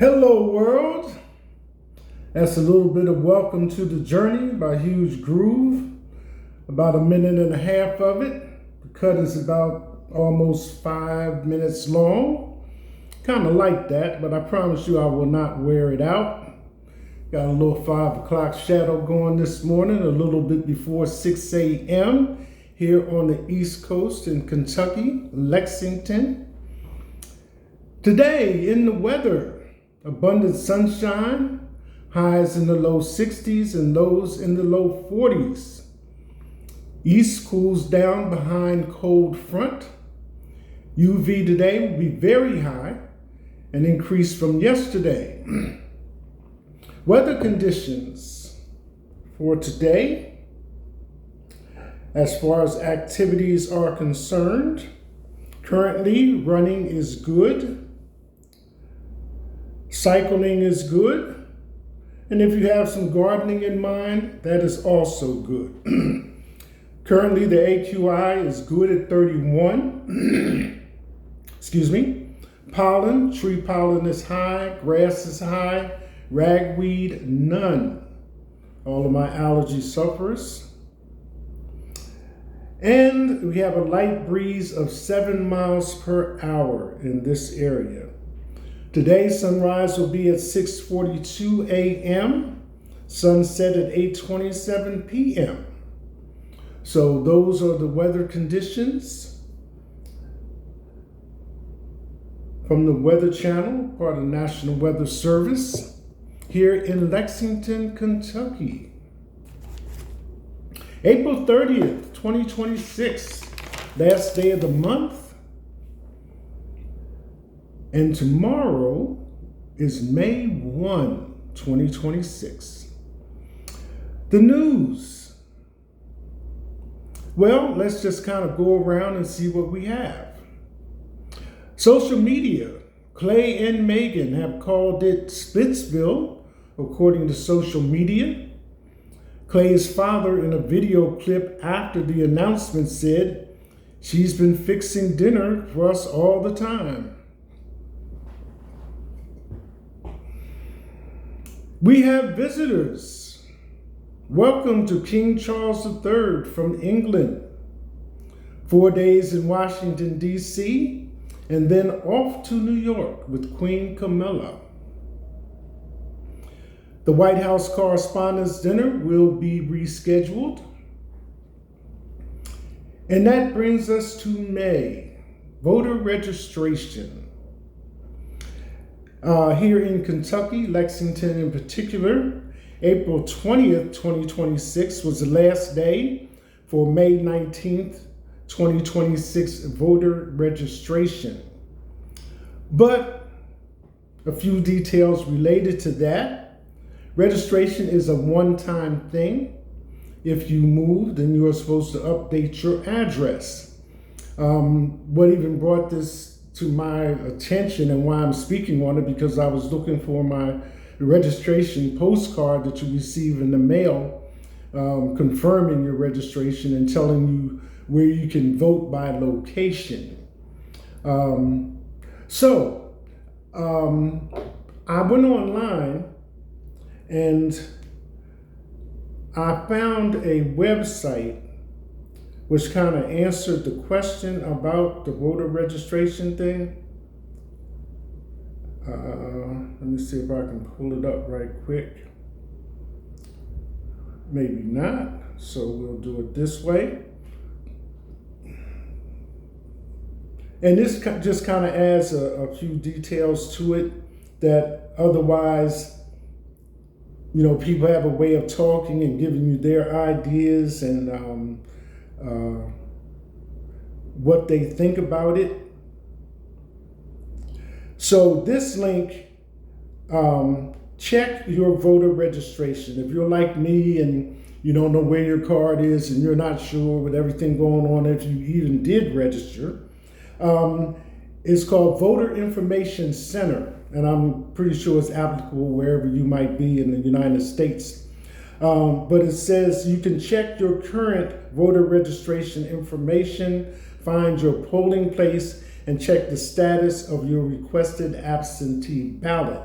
Hello, world. That's a little bit of Welcome to the Journey by Huge Groove. About a minute and a half of it. The cut is about almost 5 minutes long. Kind of like that, but I promise you I will not wear it out. Got a little 5 o'clock shadow going this morning, a little bit before 6 a.m. here on the East Coast in Kentucky, Lexington. Today in the weather, abundant sunshine, highs in the low 60s and lows in the low 40s. East cools down behind cold front. UV today will be very high, an increase from yesterday. Weather conditions for today, as far as activities are concerned, currently running is good. Cycling is good, and if you have some gardening in mind, that is also good. Currently, the AQI is good at 31. Excuse me. Pollen, tree pollen is high, grass is high, ragweed, none. All of my allergy sufferers. And we have a light breeze of 7 miles per hour in this area. Today, sunrise will be at 6:42 a.m., sunset at 8:27 p.m. So those are the weather conditions from the Weather Channel, part of the National Weather Service, here in Lexington, Kentucky. April 30th, 2026, last day of the month. And tomorrow is May 1, 2026. The news. Well, let's just kind of go around and see what we have. Social media. Clay and Megan have called it Splitsville, according to social media. Clay's father, in a video clip after the announcement, said, "She's been fixing dinner for us all the time." We have visitors. Welcome to King Charles III from England. 4 days in Washington, D.C., and then off to New York with Queen Camilla. The White House Correspondents' Dinner will be rescheduled. And that brings us to May, voter registration. Here in Kentucky, Lexington in particular, April 20th, 2026 was the last day for May 19th, 2026 voter registration. But a few details related to that. Registration is a one-time thing. If you move, then you are supposed to update your address. What even brought this to my attention and why I'm speaking on it, because I was looking for my registration postcard that you receive in the mail, confirming your registration and telling you where you can vote by location. So I went online and I found a website which kind of answered the question about the voter registration thing. Let me see if I can pull it up right quick. Maybe not, so we'll do it this way. And this just kind of adds a few details to it that otherwise, you know, people have a way of talking and giving you their ideas and what they think about it. So this link, check your voter registration. If you're like me and you don't know where your card is and you're not sure with everything going on, if you even did register, it's called Voter Information Center, and I'm pretty sure it's applicable wherever you might be in the United States. But it says you can check your current voter registration information, find your polling place, and check the status of your requested absentee ballot.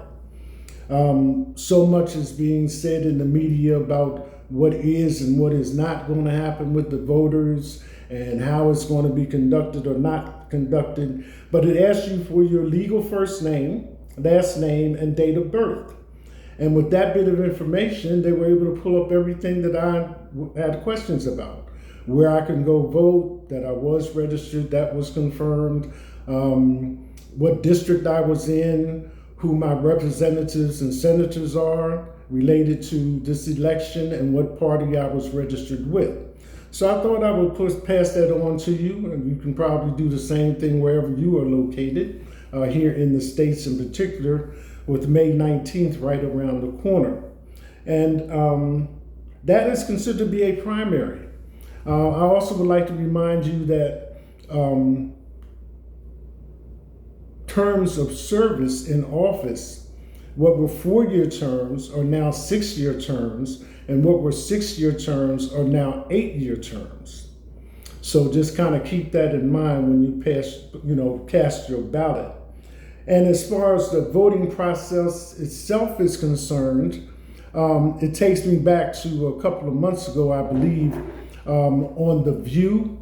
So much is being said in the media about what is and what is not going to happen with the voters and how it's going to be conducted or not conducted. But it asks you for your legal first name, last name, and date of birth. And with that bit of information, they were able to pull up everything that I had questions about. Where I can go vote, that I was registered, that was confirmed, what district I was in, who my representatives and senators are related to this election, and what party I was registered with. So I thought I would pass that on to you, and you can probably do the same thing wherever you are located, here in the States in particular, with May 19th right around the corner. And that is considered to be a primary. I also would like to remind you that terms of service in office, what were 4-year terms are now 6-year terms, and what were 6-year terms are now 8-year terms. So just kind of keep that in mind when you cast your ballot. And as far as the voting process itself is concerned, it takes me back to a couple of months ago, I believe, on The View.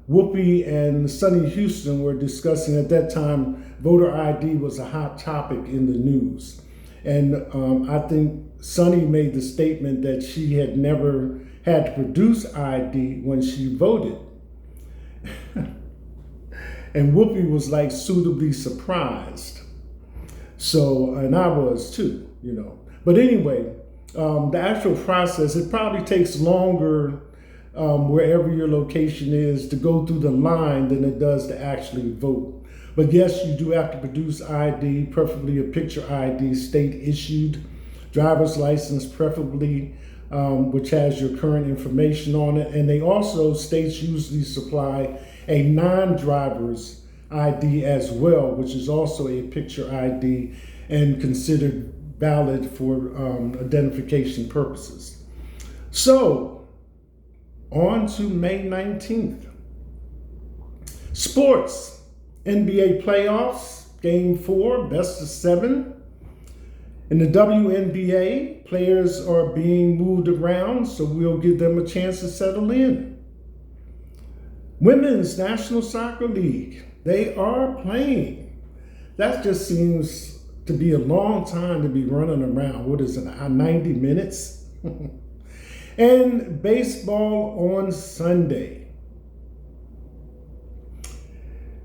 Whoopi and Sonny Houston were discussing, at that time, voter ID was a hot topic in the news. And I think Sonny made the statement that she had never had to produce ID when she voted. And Whoopi was like suitably surprised. So, and I was too, But anyway, the actual process, it probably takes longer wherever your location is to go through the line than it does to actually vote. But yes, you do have to produce ID, preferably a picture ID, state issued, driver's license preferably, which has your current information on it. And they also, states usually supply a non-driver's ID as well, which is also a picture ID and considered valid for identification purposes. So, on to May 19th. Sports, NBA playoffs, Game 4, best of 7. In the WNBA, players are being moved around, so we'll give them a chance to settle in. Women's National Soccer League, they are playing. That just seems to be a long time to be running around. What is it, 90 minutes? And baseball on Sunday.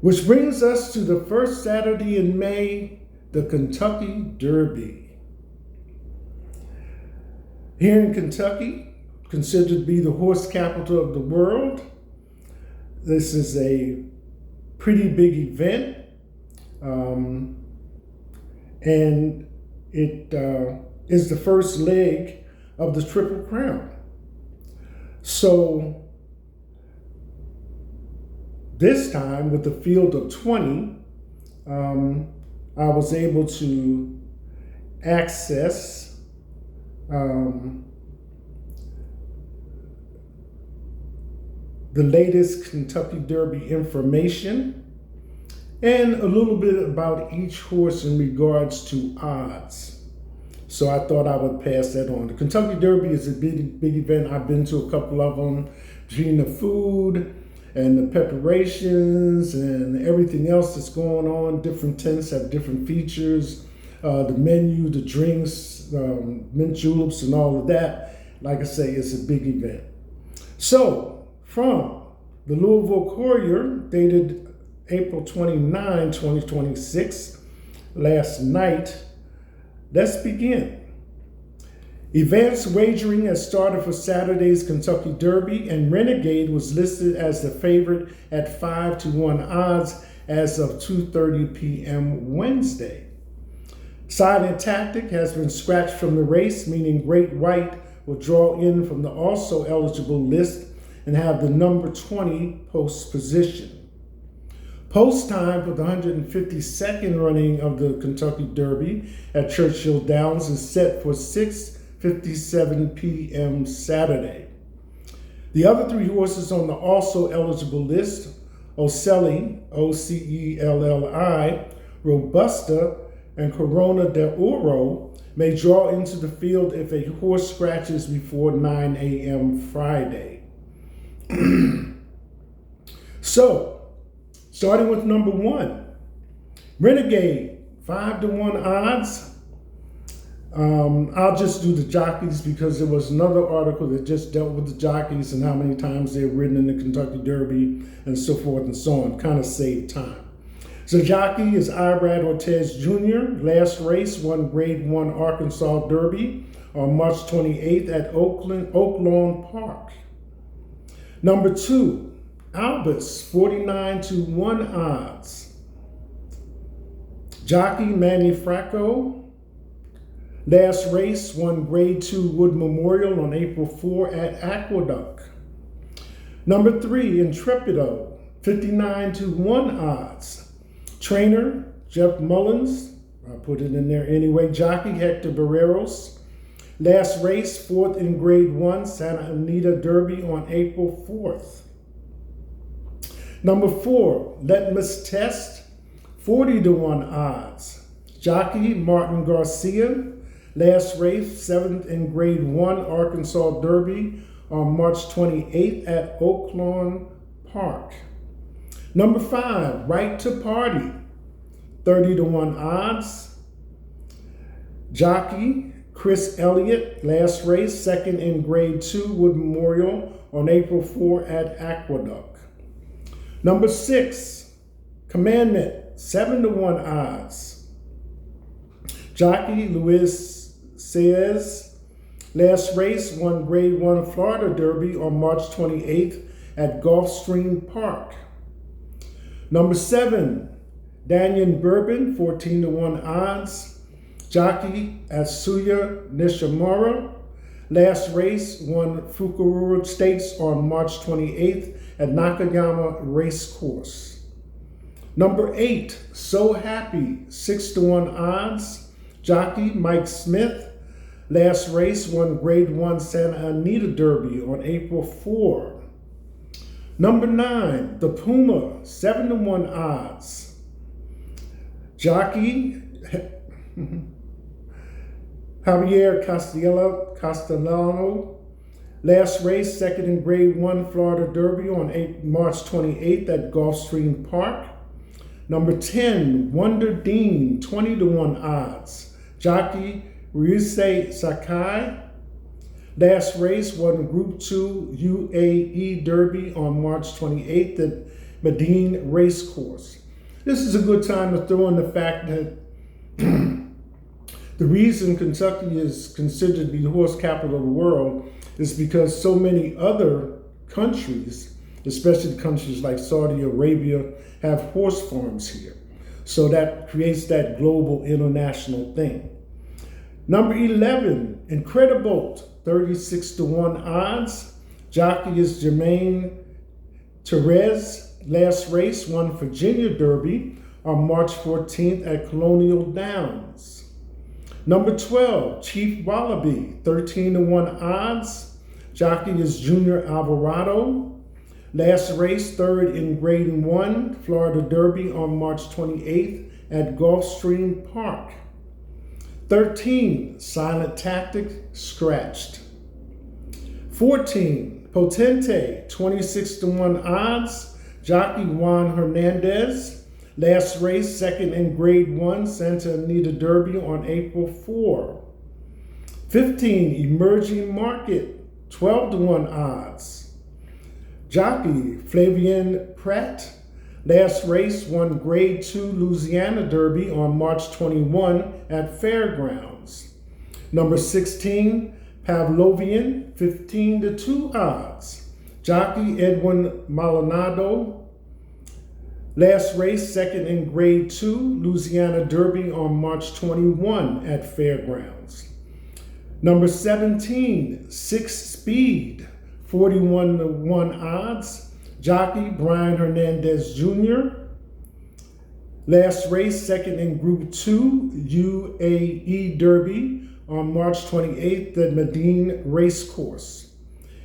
Which brings us to the first Saturday in May, the Kentucky Derby. Here in Kentucky, considered to be the horse capital of the world, this is a pretty big event, and it is the first leg of the Triple Crown. So this time with the field of 20, I was able to access the latest Kentucky Derby information and a little bit about each horse in regards to odds. So I thought I would pass that on. The Kentucky Derby is a big event. I've been to a couple of them, between the food and the preparations and everything else that's going on. Different tents have different features. The menu, the drinks, mint juleps and all of that. Like I say, it's a big event. So, from the Louisville Courier, dated April 29, 2026, last night, let's begin. Advanced wagering has started for Saturday's Kentucky Derby, and Renegade was listed as the favorite at 5-1 odds as of 2:30 p.m. Wednesday. Silent Tactic has been scratched from the race, meaning Great White will draw in from the also eligible list and have the number 20 post position. Post time for the 152nd running of the Kentucky Derby at Churchill Downs is set for 6:57 p.m. Saturday. The other 3 horses on the also eligible list, Ocelli, Ocelli, Robusta, and Corona del Oro may draw into the field if a horse scratches before 9 a.m. Friday. So, starting with number 1, Renegade, 5-1 odds. I'll just do the jockeys because there was another article that just dealt with the jockeys and how many times they've ridden in the Kentucky Derby and so forth and so on. Kind of saved time. So jockey is Irad Ortiz Jr. Last race won Grade 1 Arkansas Derby on March 28th at Oak Lawn Park. Number 2, Albus, 49-1 odds. Jockey Manny Fracco. Last race won Grade 2 Wood Memorial on April 4 at Aqueduct. Number 3, Intrepido, 59-1 odds. Trainer, Jeff Mullins, I put it in there anyway. Jockey, Hector Barreros. Last race, 4th in Grade 1, Santa Anita Derby on April 4th. Number 4, Litmus Test, 40-1 odds. Jockey, Martin Garcia. Last race, 7th in Grade 1 Arkansas Derby on March 28th at Oak Lawn Park. Number 5, Right to Party, 30-1 odds. Jockey, Chris Elliott. Last race, 2nd in Grade 2 Wood Memorial on April 4 at Aqueduct. Number 6, Commandment, 7-1 odds. Jockey, Luis Saez. Last race won Grade 1 Florida Derby on March 28th at Gulfstream Park. Number 7, Daniel Bourbon, 14-1 odds. Jockey, Atsuya Nishimura. Last race won Fukuoka Stakes on March 28th at Nakayama Racecourse. Number 8, So Happy, 6-1 odds. Jockey, Mike Smith. Last race won Grade 1 Santa Anita Derby on April 4. Number 9, The Puma, 7-1 odds. Jockey, Javier Castellano. Last race, 2nd in Grade 1 Florida Derby on March 28th at Gulfstream Park. Number 10, Wonder Dean, 20-1 odds. Jockey, Ryusei Sakai. Last race won Group 2 UAE Derby on March 28th at Medine Racecourse. This is a good time to throw in the fact that the reason Kentucky is considered to be the horse capital of the world is because so many other countries, especially countries like Saudi Arabia, have horse farms here. So that creates that global international thing. Number 11, Incredibolt, 36-1 odds. Jockey is Jermaine Therese. Last race won Virginia Derby on March 14th at Colonial Downs. Number 12, Chief Wallaby, 13-1 odds. Jockey is Junior Alvarado. Last race, 3rd in Grade 1 Florida Derby on March 28th at Gulfstream Park. 13, Silent Tactic, scratched. 14, Potente, 26-1 odds. Jockey Juan Hernandez. Last race, 2nd in Grade 1 Santa Anita Derby on April 4. 15, Emerging Market, 12-1 odds. Jockey Flavien Pratt. Last race won Grade 2 Louisiana Derby on March 21 at Fairgrounds. Number 16, Pavlovian, 15-2 odds. Jockey Edwin Maldonado. Last race, 2nd in Grade 2 Louisiana Derby on March 21 at Fairgrounds. Number 17, 6 Speed, 41-1 odds. Jockey Brian Hernandez Jr. Last race, 2nd in Group 2 UAE Derby on March 28th at Medine Racecourse.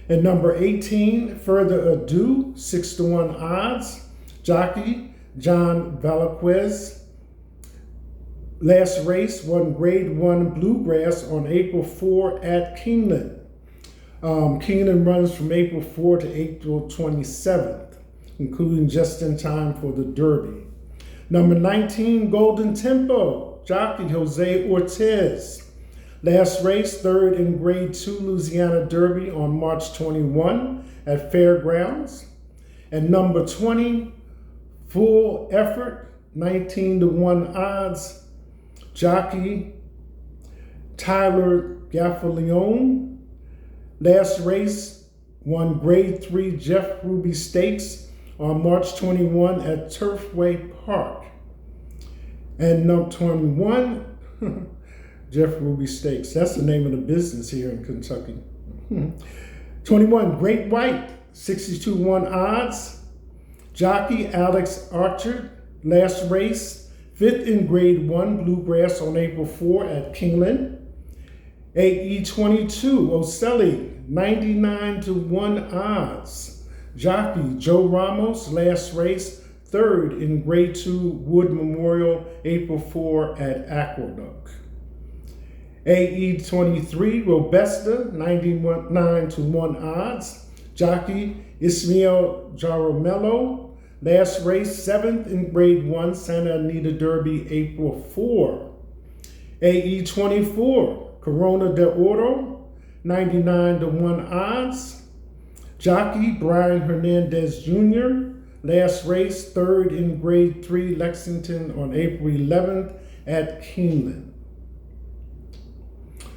And number 18, Further Ado, 6-1 odds. Jockey John Valaquez. Last race won Grade 1 Bluegrass on April 4 at Keeneland. Keeneland runs from April 4 to April 27th, including just in time for the Derby. Number 19, Golden Tempo, jockey Jose Ortiz. Last race, third in Grade 2 Louisiana Derby on March 21 at Fairgrounds. And number 20, Full Effort, 19-1 odds, jockey Tyler Gaffalione. Last race, won Grade 3 Jeff Ruby Stakes on March 21 at Turfway Park. And number 21, Jeff Ruby Stakes. That's the name of the business here in Kentucky. 21, Great White, 62-1 odds. Jockey Alex Archer. Last race, fifth in Grade 1 Bluegrass on April 4 at Keeneland. AE22, Ocelli, 99-1 odds. Jockey Joe Ramos. Last race, third in Grade 2 Wood Memorial, April 4 at Aqueduct. AE23, Robusta, 99-1 odds. Jockey Ismael Jaramillo. Last race, seventh in Grade 1 Santa Anita Derby, April 4. AE24, Corona de Oro, 99-1 odds. Jockey Brian Hernandez Jr. Last race, third in Grade 3 Lexington on April 11th at Keeneland.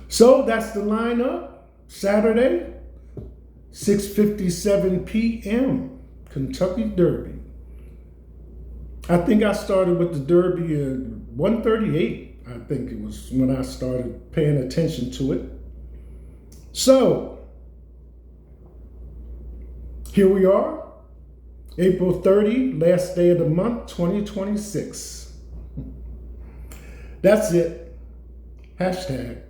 So that's the lineup. Saturday, 6:57 p.m., Kentucky Derby. I think I started with the Derby at 1:38. I think it was when I started paying attention to it. So, here we are, April 30, last day of the month, 2026. That's it. Hashtag